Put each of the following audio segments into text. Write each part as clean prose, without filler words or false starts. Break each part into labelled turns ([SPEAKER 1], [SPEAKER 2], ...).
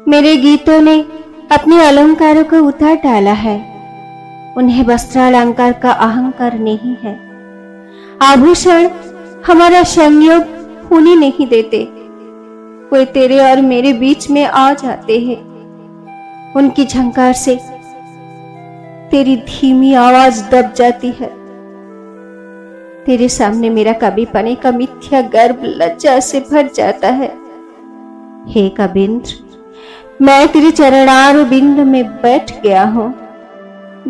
[SPEAKER 1] मेरे गीतों ने अपने अलंकारों को उतार डाला है। उन्हें वस्त्रालंकार का अहंकार नहीं है। आभूषण हमारा संयोग होने नहीं देते। कोई तेरे और मेरे बीच में आ जाते हैं। उनकी झंकार से तेरी धीमी आवाज दब जाती है। तेरे सामने मेरा कविपने का मिथ्या गर्व लज्जा से भर जाता है। हे कबींद्र, मैं तेरे चरणार बिंद में बैठ गया हूं।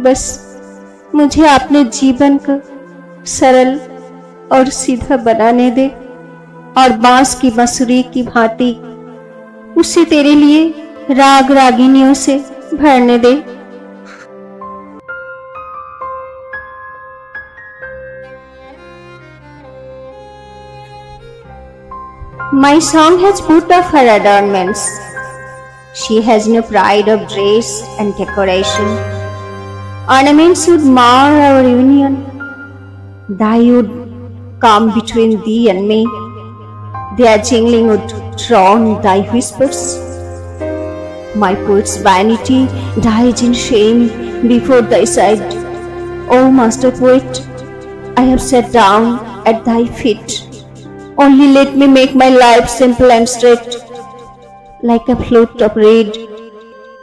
[SPEAKER 1] बस मुझे अपने जीवन को सरल और सीधा बनाने दे और बांस की बांसुरी की भांति उसे तेरे लिए राग रागिनियों से भरने दे। My song has put off her adornments. She has no pride of dress and decoration. Ornaments would mar our union. Thy would come between thee and me. Their jingling would drown thy whispers. My poet's vanity dies in shame before thy sight. O master poet, I have sat down at thy feet. Only let me make my life simple and straight, like a flute of reed,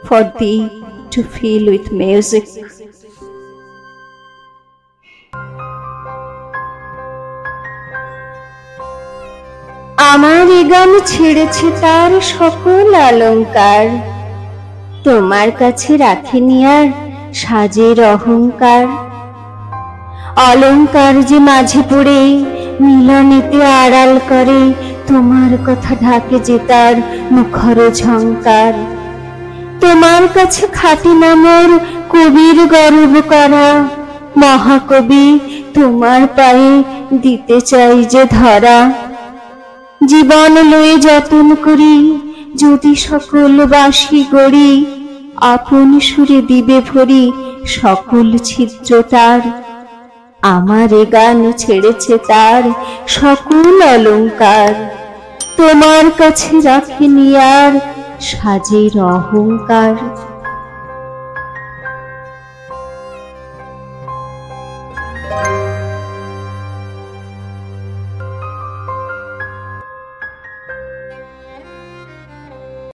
[SPEAKER 1] for thee to fill with music. আমার এ গান ছেড়েছে তার সকল অলংকার, তোমার কাছে রাখেনি আর সাজের অহংকার। অলংকার যে মাঝে পড়ে মিলনেতে আড়াল করে, তোমার কথা ঢাকে যে তার মুখর ঝংকার। তোমার কাছে খাটি নামর কবির গর্ব করা, মহাকবি তোমার পায়ে দিতে চাই যে ধরা। জীবন লয়ে যতন করি যদি সকল বাঁশি গড়ি, আপন সুরে দিবে ভরি সকল ছিদ্র তার। আমার এ গান ছেড়েছে তার সকল অলংকার, তোমার কাছে রাখেনি আর সাজের অহংকার।